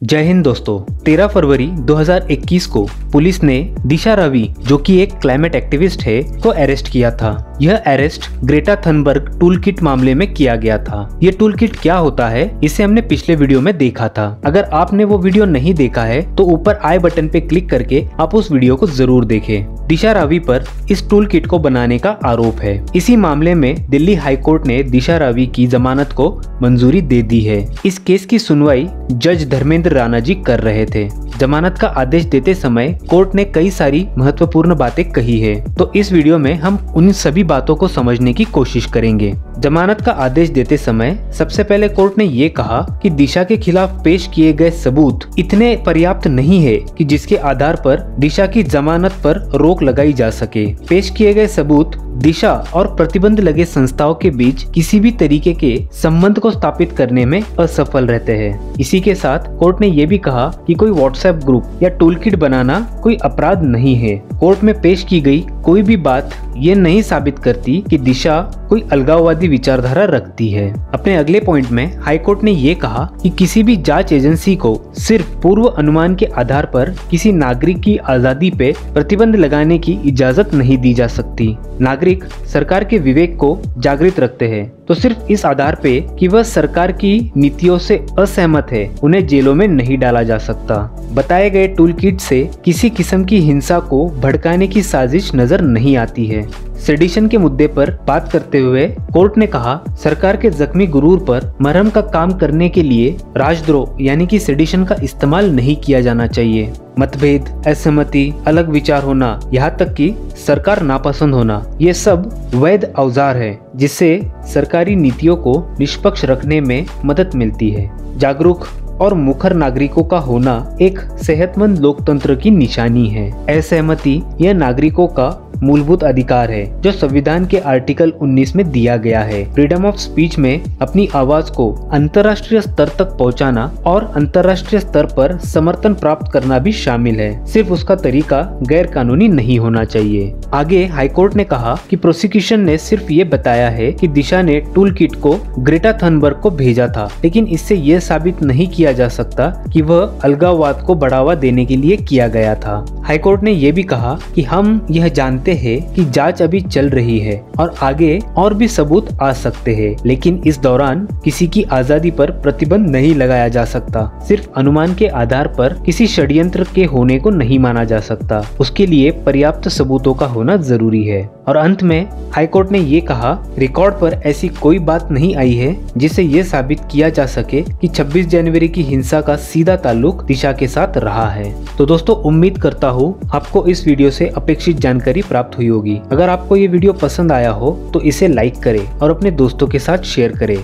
जय हिंद दोस्तों। 13 फरवरी 2021 को पुलिस ने दिशा रवि, जो कि एक क्लाइमेट एक्टिविस्ट है, को अरेस्ट किया था। यह arrest Greta Thunberg tool kit मामले में किया गया था। ये टूल किट क्या होता है, इसे हमने पिछले वीडियो में देखा था। अगर आपने वो वीडियो नहीं देखा है तो ऊपर आई बटन पे क्लिक करके आप उस वीडियो को जरूर देखें। दिशा रवि पर इस टूल किट को बनाने का आरोप है। इसी मामले में दिल्ली हाई कोर्ट ने दिशा रवि की जमानत को मंजूरी दे दी है। इस केस की सुनवाई जज धर्मेंद्र राणा जी कर रहे थे। जमानत का आदेश देते समय कोर्ट ने कई सारी महत्वपूर्ण बातें कही है, तो इस वीडियो में हम उन सभी बातों को समझने की कोशिश करेंगे। जमानत का आदेश देते समय सबसे पहले कोर्ट ने ये कहा कि दिशा के खिलाफ पेश किए गए सबूत इतने पर्याप्त नहीं है कि जिसके आधार पर दिशा की जमानत पर रोक लगाई जा सके। पेश किए गए सबूत दिशा और प्रतिबंध लगे संस्थाओं के बीच किसी भी तरीके के संबंध को स्थापित करने में असफल रहते हैं। इसी के साथ कोर्ट ने यह भी कहा कि कोई व्हाट्सएप ग्रुप या टूल किट बनाना कोई अपराध नहीं है। कोर्ट में पेश की गई कोई भी बात ये नहीं साबित करती कि दिशा कोई अलगाववादी विचारधारा रखती है। अपने अगले पॉइंट में हाई कोर्ट ने ये कहा कि किसी भी जांच एजेंसी को सिर्फ पूर्व अनुमान के आधार पर किसी नागरिक की आजादी पे प्रतिबंध लगाने की इजाजत नहीं दी जा सकती। नागरिक सरकार के विवेक को जागृत रखते हैं, तो सिर्फ इस आधार पे कि वह सरकार की नीतियों से असहमत है, उन्हें जेलों में नहीं डाला जा सकता। बताए गए टूल किट से किसी किस्म की हिंसा को भड़काने की साजिश नजर नहीं आती है। सेडिशन के मुद्दे पर बात करते हुए कोर्ट ने कहा, सरकार के जख्मी गुरूर पर मरहम का काम करने के लिए राजद्रोह यानी कि सेडिशन का इस्तेमाल नहीं किया जाना चाहिए। मतभेद, असहमति, अलग विचार होना, यहाँ तक कि सरकार नापसंद होना, ये सब वैध औजार है जिससे सरकारी नीतियों को निष्पक्ष रखने में मदद मिलती है। जागरूक और मुखर नागरिकों का होना एक सेहतमंद लोकतंत्र की निशानी है। असहमति यह नागरिकों का मूलभूत अधिकार है जो संविधान के आर्टिकल 19 में दिया गया है। फ्रीडम ऑफ स्पीच में अपनी आवाज को अंतर्राष्ट्रीय स्तर तक पहुंचाना और अंतर्राष्ट्रीय स्तर पर समर्थन प्राप्त करना भी शामिल है। सिर्फ उसका तरीका गैर कानूनी नहीं होना चाहिए। आगे हाईकोर्ट ने कहा कि प्रोसिक्यूशन ने सिर्फ ये बताया है कि दिशा ने टूल किट को ग्रेटा थनबर्ग को भेजा था, लेकिन इससे यह साबित नहीं किया जा सकता कि वह अलगाववाद को बढ़ावा देने के लिए किया गया था। हाईकोर्ट ने यह भी कहा कि हम यह जानते है कि जांच अभी चल रही है और आगे और भी सबूत आ सकते हैं, लेकिन इस दौरान किसी की आजादी पर प्रतिबंध नहीं लगाया जा सकता। सिर्फ अनुमान के आधार पर किसी षड्यंत्र के होने को नहीं माना जा सकता, उसके लिए पर्याप्त सबूतों का होना जरूरी है। और अंत में हाईकोर्ट ने ये कहा, रिकॉर्ड पर ऐसी कोई बात नहीं आई है जिससे ये साबित किया जा सके कि 26 जनवरी की हिंसा का सीधा ताल्लुक दिशा के साथ रहा है। तो दोस्तों, उम्मीद करता हूँ आपको इस वीडियो से अपेक्षित जानकारी प्राप्त हुई होगी। अगर आपको ये वीडियो पसंद आया हो तो इसे लाइक करें और अपने दोस्तों के साथ शेयर करें।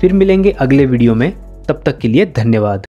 फिर मिलेंगे अगले वीडियो में, तब तक के लिए धन्यवाद।